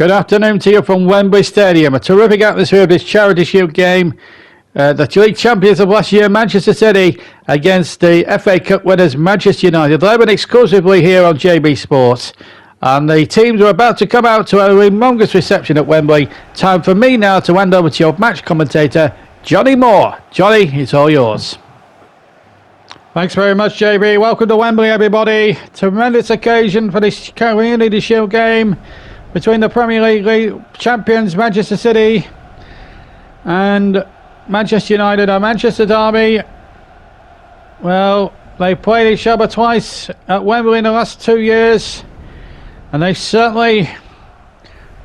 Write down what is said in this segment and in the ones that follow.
Good afternoon to you from Wembley Stadium. A terrific atmosphere of this Charity Shield game. The league champions of last year, Manchester City, against the FA Cup winners, Manchester United. Live exclusively here on JB Sports. And the teams are about to come out to a humongous reception at Wembley. Time for me now to hand over to your match commentator, Johnny Moore. Johnny, it's all yours. Thanks very much, JB. Welcome to Wembley, everybody. Tremendous occasion for this Community Shield game between the Premier League champions Manchester City and Manchester United. Our Manchester derby, well, they played each other twice at Wembley in the last 2 years, and they certainly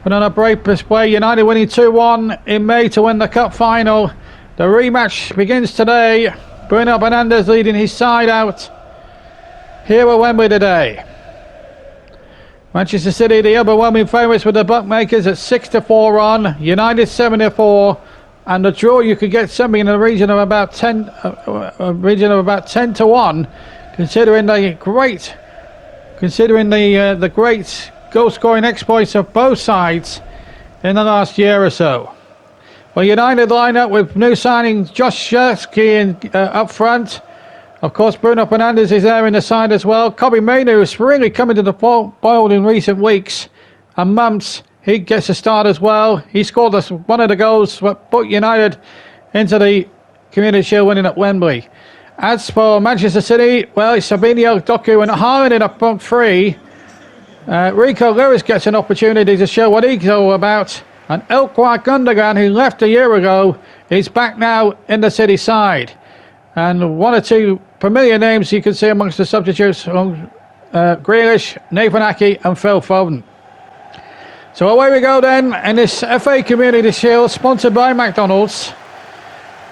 put on a brave display. United winning 2-1 in May to win the cup final. The rematch begins today. Bruno Fernandes leading his side out here at Wembley today. Manchester City, the overwhelming favourites with the bookmakers at 6-4 on. United 7-4, and the draw you could get something in the region of about 10 to 1, considering the great goal-scoring exploits of both sides in the last year or so. Well, United line up with new signing Josh Shirksky up front. Of course, Bruno Fernandes is there in the side as well. Kobbie Mainoo is really coming to the fold in recent weeks and months. He gets a start as well. He scored one of the goals that put United into the Community Shield winning at Wembley. As for Manchester City, well, it's Fabinho, Doku and Haaland in a front three. Rico Lewis gets an opportunity to show what he's all about. And Ilkay Gundogan, who left a year ago, is back now in the City side. And one or two familiar names you can see amongst the substitutes: Grealish, Nathan Ake and Phil Foden. So away we go then in this FA Community Shield, sponsored by McDonald's.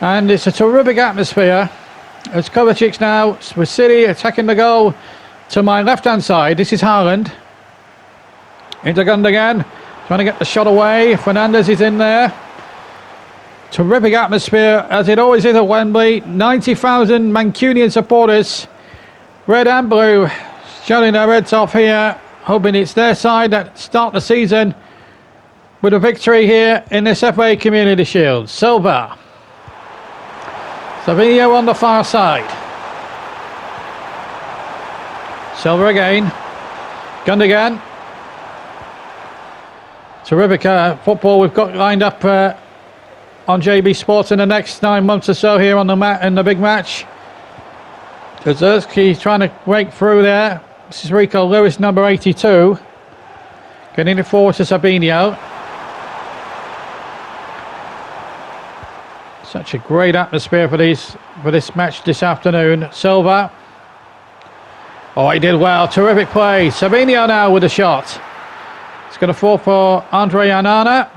And it's a terrific atmosphere. As Kovacic's now with City attacking the goal to my left-hand side. This is Haaland. Into Gundogan, trying to get the shot away. Fernandes is in there. Terrific atmosphere, as it always is at Wembley. 90,000 Mancunian supporters, red and blue, showing their heads off here, hoping it's their side that start the season with a victory here in this FA Community Shield. Silva. Fabinho on the far side. Silva again. Gundogan. Terrific football we've got lined up on JB Sports in the next 9 months or so here on the in the big match. Kazurski trying to break through there. This is Rico Lewis, number 82. Getting it forward to Fabinho. Such a great atmosphere for this match this afternoon. Silva. Oh, he did well. Terrific play. Fabinho now with a shot. It's going to fall for Andre Onana.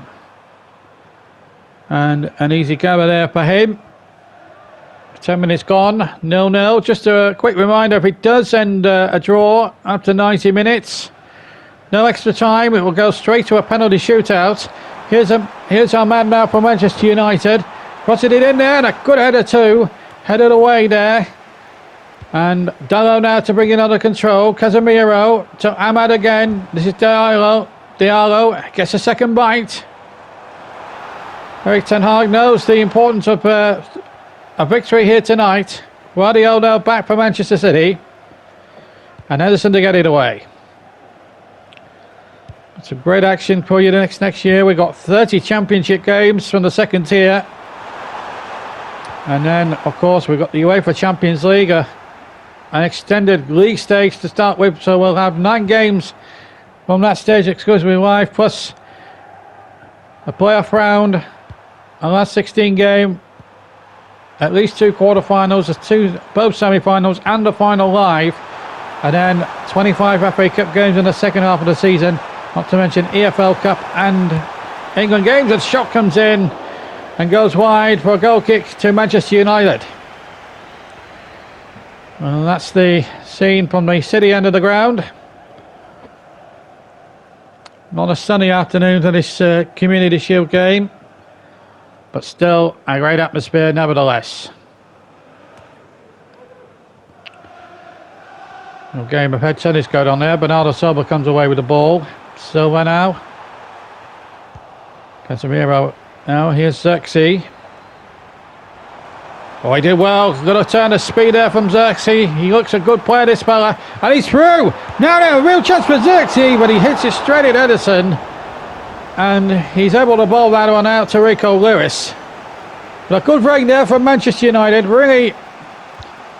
And an easy cover there for him. 10 minutes gone, 0-0. Just a quick reminder, if it does end a draw after 90 minutes, no extra time, it will go straight to a penalty shootout. Here's our man now from Manchester United. Crossing it in there, and a good header too. Headed away there. And Dalot now to bring it under control. Casemiro to Ahmad again. This is Diallo. Diallo gets a second bite. Erik ten Hag knows the importance of a victory here tonight. Guardiola back for Manchester City. And Ederson to get it away. It's a great action for you next year. We've got 30 championship games from the second tier. And then, of course, we've got the UEFA Champions League, an extended league stage to start with. So we'll have 9 games from that stage exclusively live, plus a playoff round. Our last 16 game, at least 2 quarterfinals, both semi-finals and the final live, and then 25 FA Cup games in the second half of the season, not to mention EFL Cup and England games. And shot comes in and goes wide for a goal kick to Manchester United. Well, that's the scene from the City end of the ground. Not a sunny afternoon for this Community Shield game, but still a great atmosphere nevertheless. No game of head tennis going on there. Bernardo Silva comes away with the ball. Silva now. Casemiro. Now here's Xerxes. Oh, he did well. Got to turn the speed there from Xerxes. He looks a good player, this fella. And he's through. Now, a real chance for Xerxes, but he hits it straight at Ederson. And he's able to bowl that one out to Rico Lewis. But a good break there from Manchester United. Really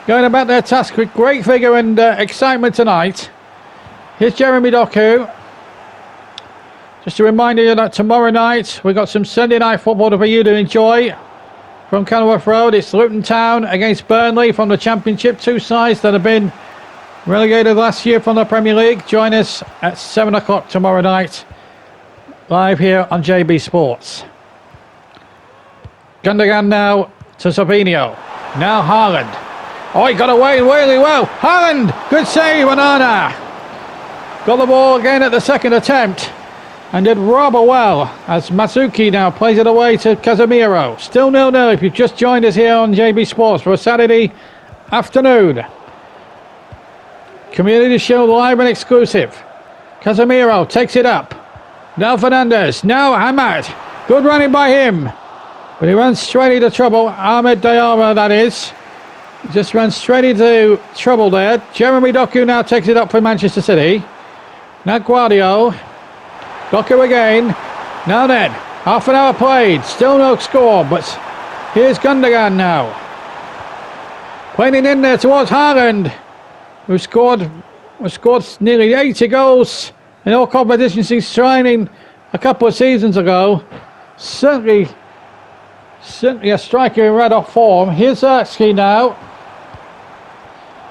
going about their task with great vigour and excitement tonight. Here's Jeremy Doku. Just a reminder you that tomorrow night we've got some Sunday night football for you to enjoy. From Kenilworth Road, it's Luton Town against Burnley from the Championship. Two sides that have been relegated last year from the Premier League. Join us at 7 o'clock tomorrow night, live here on JB Sports. Gundogan now to Savinho. Now Haaland. Oh, he got away really well. Haaland, good save, Onana. Got the ball again at the second attempt. And did rather well as Masuki now plays it away to Casemiro. Still 0-0 if you've just joined us here on JB Sports for a Saturday afternoon. Community Shield live and exclusive. Casemiro takes it up. Now Fernandes. Now Ahmad. Good running by him. But he runs straight into trouble. Ahmed Diarra, that is. He just runs straight into trouble there. Jeremy Doku now takes it up for Manchester City. Now Guardiola. Doku again. Now then, half an hour played. Still no score, but here's Gundogan now. Playing it in there towards Haaland, who scored nearly 80 goals in all competitions since signing a couple of seasons ago. Certainly a striker in red hot form. Here's Xerxes now.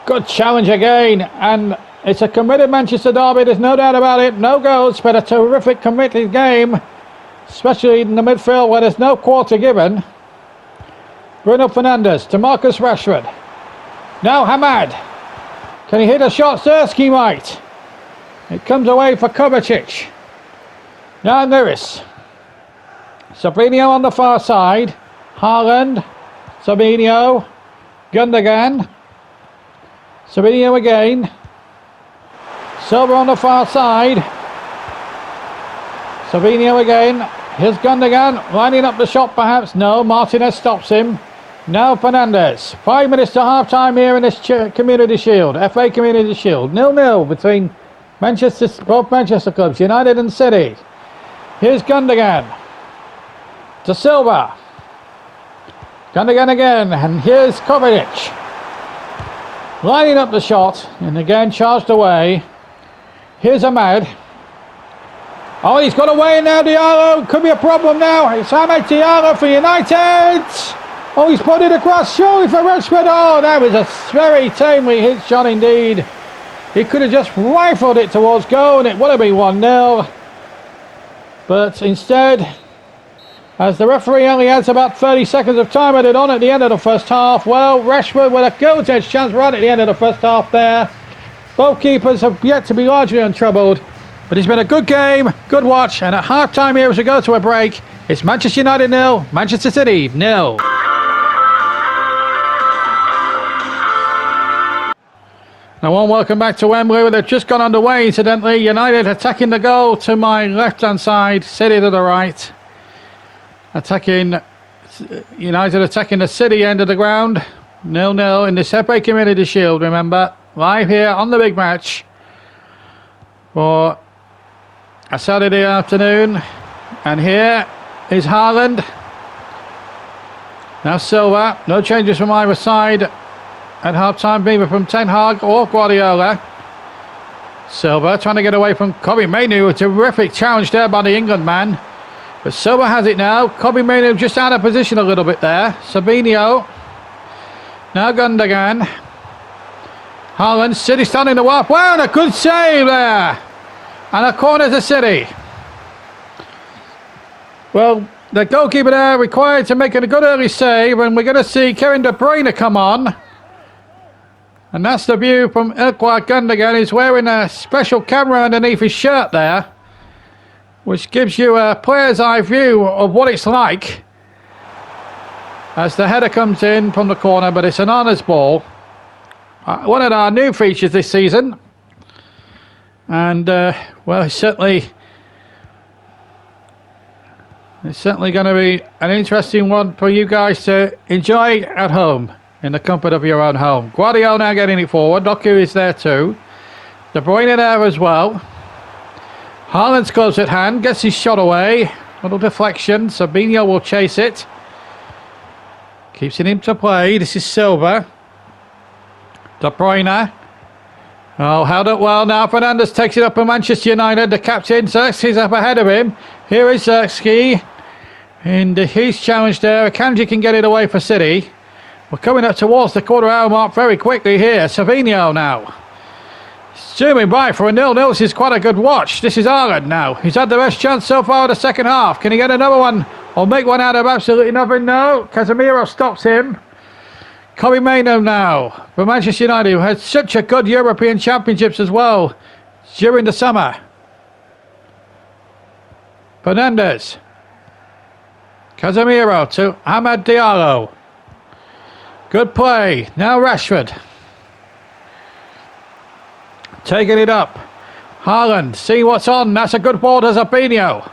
Good challenge again, and it's a committed Manchester derby, there's no doubt about it. No goals, but a terrific committed game, especially in the midfield where there's no quarter given. Bruno Fernandes to Marcus Rashford. Now Hamad. Can he hit a shot? Xerxes might. It comes away for Kovacic. Now Lewis. Savinho on the far side. Haaland. Savinho. Gundogan. Savinho again. Silva on the far side. Savinho again. Here's Gundogan lining up the shot perhaps. No, Martinez stops him. Now Fernandes. 5 minutes to half time here in this Community Shield. FA Community Shield. 0-0 between both Manchester clubs, United and City. Here's Gundogan. To Silva. Gundogan again. And here's Kovacic. Lining up the shot. And again charged away. Here's Ahmad. Oh, he's got away now, Diallo. Could be a problem now. It's Ahmed Diallo for United. Oh, he's put it across. Surely for Rashford. Oh, that was a very tamely hit shot indeed. He could have just rifled it towards goal and it would have been 1-0. But instead, as the referee only has about 30 seconds of time added on at the end of the first half, well, Rashford with a goal-edge chance right at the end of the first half there. Both keepers have yet to be largely untroubled, but it's been a good game, good watch, and at half-time here as we go to a break, it's Manchester United 0, Manchester City 0. Now, one welcome back to Wembley. They've just gone underway, incidentally. United attacking the goal to my left-hand side, City to the right. United attacking the City end of the ground. 0-0 in the FA Community Shield, remember. Live here on the big match for a Saturday afternoon. And here is Haaland. Now Silva. No changes from either side at half-time, either from Ten Hag or Guardiola. Silva trying to get away from Kobbie Mainoo. A terrific challenge there by the England man. But Silva has it now. Kobbie Mainoo just out of position a little bit there. Savinho. Now Gundogan. Haaland, City standing the warp. Wow, and a good save there. And a corner to City. Well, the goalkeeper there required to make a good early save. And we're going to see Kevin De Bruyne come on. And that's the view from Ilkay Gundogan. He's wearing a special camera underneath his shirt there, which gives you a player's eye view of what it's like as the header comes in from the corner, but it's an honours ball. One of our new features this season. And, well, certainly It's certainly going to be an interesting one for you guys to enjoy at home, in the comfort of your own home. Guardiola now getting it forward. Doku is there too. De Bruyne there as well. Haaland's close at hand. Gets his shot away. Little deflection. Sabinho will chase it. Keeps it in to play. This is Silva. De Bruyne. Oh, held up well now. Fernandes takes it up for Manchester United. The captain, Xerxes, up ahead of him. Here is Xerxes. And he's challenged there. Akanji can get it away for City. We're coming up towards the quarter-hour mark very quickly here. Savinho now. Zooming by for a 0-0. This is quite a good watch. This is Haaland now. He's had the best chance so far in the second half. Can he get another one or make one out of absolutely nothing? No. Casemiro stops him. Kobbie Mainoo now for Manchester United, who had such a good European Championships as well during the summer. Fernandes. Casemiro to Amad Diallo. Good play. Now Rashford. Taking it up. Haaland, see what's on. That's a good ball to Zabinho.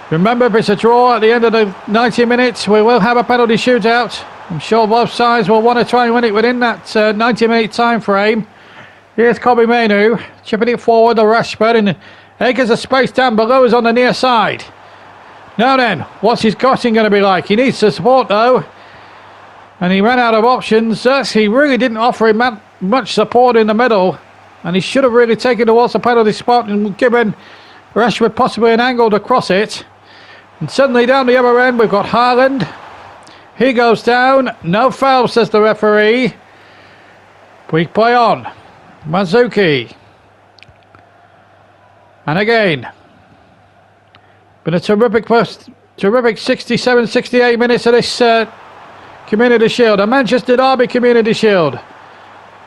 Remember, if it's a draw at the end of the 90 minutes, we will have a penalty shootout. I'm sure both sides will want to try and win it within that 90-minute time frame. Here's Kobbie Mainoo, chipping it forward to Rashford, and acres of space down below is on the near side. Now then, what's his crossing going to be like? He needs the support though, and he ran out of options. He really didn't offer him much support in the middle, and he should have really taken towards the penalty spot and given Rashford possibly an angle to cross it. And suddenly down the other end we've got Haaland. He goes down. No foul, says the referee. We play on. Mandzukic. And again. Been a terrific 67, 68 minutes of this Community Shield. A Manchester Derby Community Shield.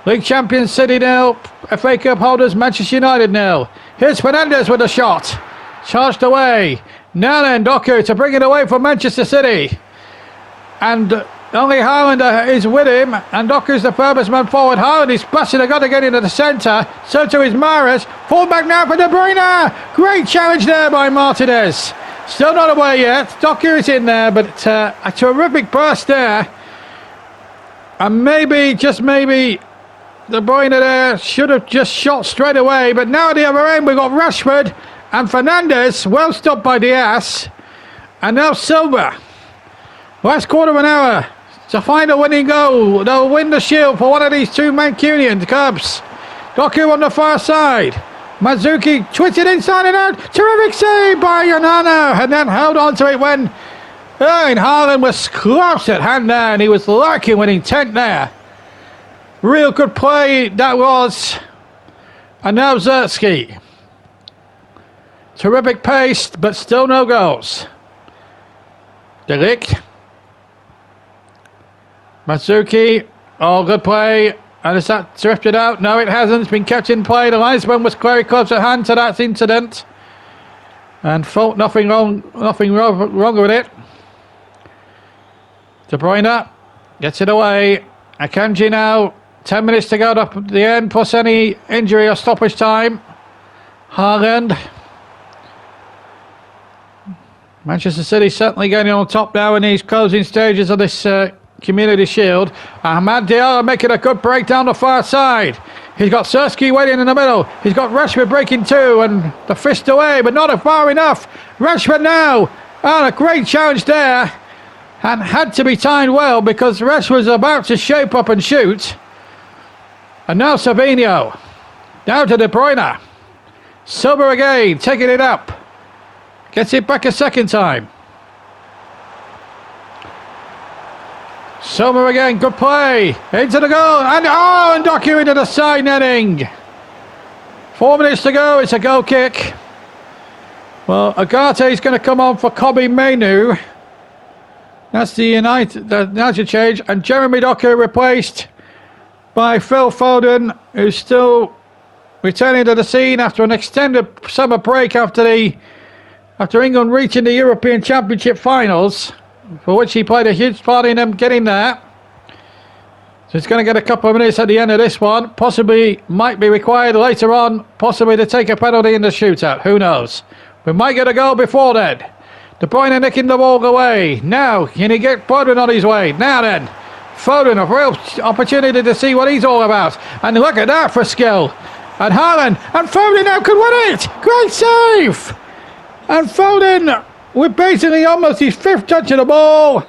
League champions City 0. FA Cup holders Manchester United 0. Here's Fernandes with a shot. Charged away. Now then, Doku to bring it away from Manchester City. And only Haaland is with him. And Doku's the furthest man forward. Haaland is blasting the gun again into the centre. So too is Mahrez. Full back now for De Bruyne. Great challenge there by Martinez. Still not away yet. Doku is in there, but a terrific burst there. And maybe, just maybe, De Bruyne there should have just shot straight away. But now at the other end, we've got Rashford and Fernandes, well stopped by Diaz. And now Silva. Last quarter of an hour to find a winning goal. They'll win the shield for one of these two Mancunian Cubs. Doku on the far side. Mandzukic twisted inside and out. Terrific save by Onana. And then held on to it when Erling Haaland was close at hand there. And he was lurking with intent there. Real good play that was. And now Xerxes. Terrific pace, but still no goals. De Ligt. Mandzukic. Oh, good play. And has that drifted out? No, it hasn't. It's been kept in play. The linesman was very close at hand to that incident. And felt nothing wrong with it. De Bruyne gets it away. Akanji now. 10 minutes to go up at the end, plus any injury or stoppage time. Haaland. Manchester City certainly getting on top now in these closing stages of this Community Shield. Amad Diallo making a good break down the far side. He's got Xerxes waiting in the middle. He's got Rashford breaking two and the fist away, but not far enough. Rashford now. And a great challenge there. And had to be timed well because Rashford's about to shape up and shoot. And now Savinho. Down to De Bruyne. Silva again, taking it up. Gets it back a second time. Silva again, good play. Into the goal. And Doku into the side netting. 4 minutes to go. It's a goal kick. Well, Agate is going to come on for Kobbie Mainoo. That's the United change. And Jeremy Doku replaced by Phil Foden, who's still returning to the scene after an extended summer break after England reaching the European Championship finals, for which he played a huge part in them getting there. So he's going to get a couple of minutes at the end of this one. Possibly might be required later on, possibly to take a penalty in the shootout. Who knows? We might get a goal before then. De Bruyne nicking the ball away. Now, can he get Foden on his way? Now then, Foden, a real opportunity to see what he's all about. And look at that for skill. And Haaland, and Foden now could win it. Great save. And Foden, with basically almost his 5th touch of the ball.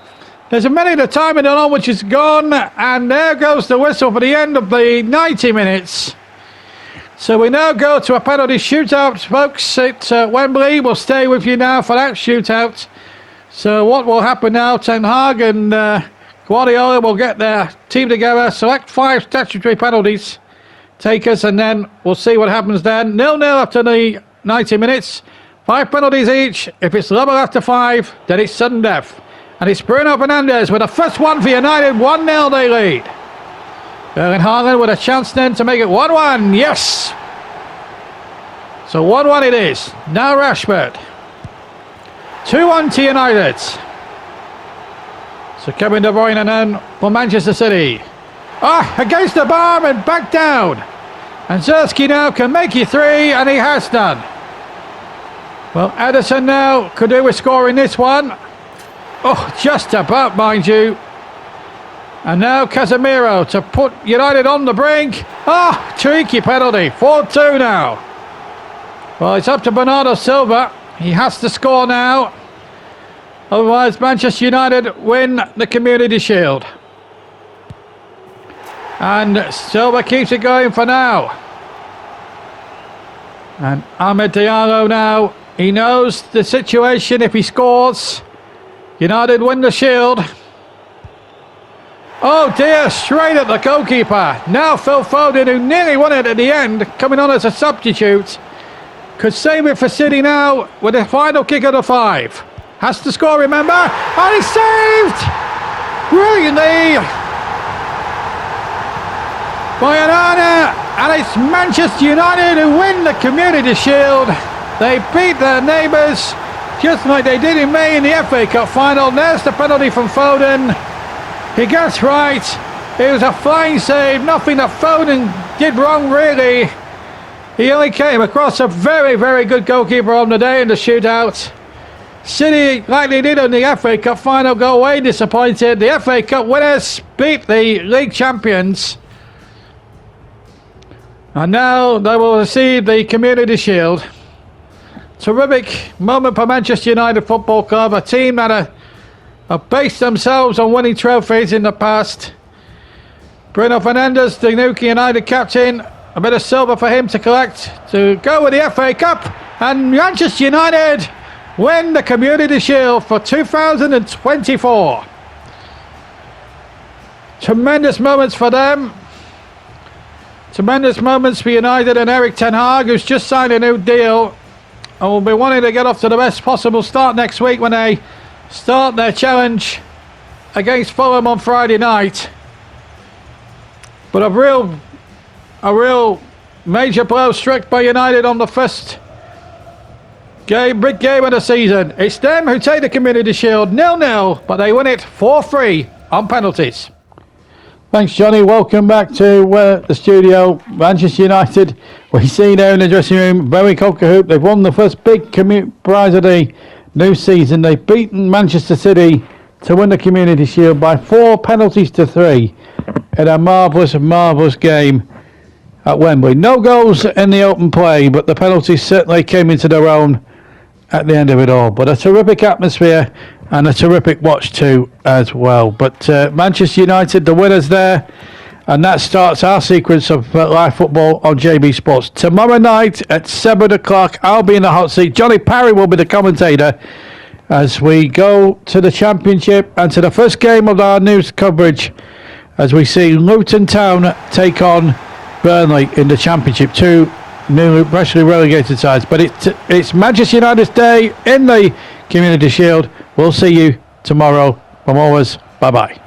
There's a minute of time in it on which is gone. And there goes the whistle for the end of the 90 minutes. So we now go to a penalty shootout, folks, at Wembley. We'll stay with you now for that shootout. So what will happen now? Ten Hag and Guardiola will get their team together, select 5 statutory penalties takers, and then we'll see what happens then. 0-0 after the 90 minutes. 5 penalties each. If it's level after 5, then it's sudden death. And it's Bruno Fernandes with the first one for United. 1-0 they lead. Erling Haaland with a chance then to make it 1-1. Yes! So 1-1 it is. Now Rashford. 2-1 to United. So Kevin De Bruyne then for Manchester City. Against the bar and back down. And Zerski now can make it 3, and he has done. Well, Ederson now could do with scoring this one. Just about, mind you. And now Casemiro to put United on the brink. Tricky penalty. 4-2 now. Well, it's up to Bernardo Silva. He has to score now. Otherwise, Manchester United win the Community Shield. And Silva keeps it going for now. And Ahmed Diallo now. He knows the situation. If he scores, United win the Shield. Oh dear, straight at the goalkeeper. Now Phil Foden, who nearly won it at the end, coming on as a substitute, could save it for City now with the final kick of the 5. Has to score, remember? And he's saved! Brilliantly by Onana. And it's Manchester United who win the Community Shield. They beat their neighbours just like they did in May in the FA Cup final. There's the penalty from Foden. He gets right. It was a flying save. Nothing that Foden did wrong, really. He only came across a very, very good goalkeeper on the day in the shootout. City, like they did in the FA Cup final, go away disappointed. The FA Cup winners beat the league champions. And now they will receive the Community Shield. Terrific moment for Manchester United Football Club, a team that have based themselves on winning trophies in the past. Bruno Fernandes, the new United captain, a bit of silver for him to collect to go with the FA Cup, and Manchester United win the Community Shield for 2024. Tremendous moments for them. Tremendous moments for United and Erik ten Hag, who's just signed a new deal and will be wanting to get off to the best possible start next week when they start their challenge against Fulham on Friday night. But a real major blow struck by United on the first big game of the season. It's them who take the Community Shield 0-0, but they win it 4-3 on penalties. Thanks, Johnny. Welcome back to the studio. Manchester United, we see now in the dressing room, very cock-a-hoop. They've won the first big prize of the new season. They've beaten Manchester City to win the Community Shield by 4 penalties to 3 in a marvellous game at Wembley. No goals in the open play, but the penalties certainly came into their own at the end of it all. But a terrific atmosphere and a terrific watch too as well. But Manchester United, the winners there, and that starts our sequence of live football on JB Sports. Tomorrow night at 7 o'clock, I'll be in the hot seat. Johnny Parry will be the commentator as we go to the Championship and to the first game of our news coverage as we see Luton Town take on Burnley in the Championship. 2 new freshly relegated sides. But it's Manchester United's day in the Community Shield. We'll see you tomorrow. From always, bye-bye.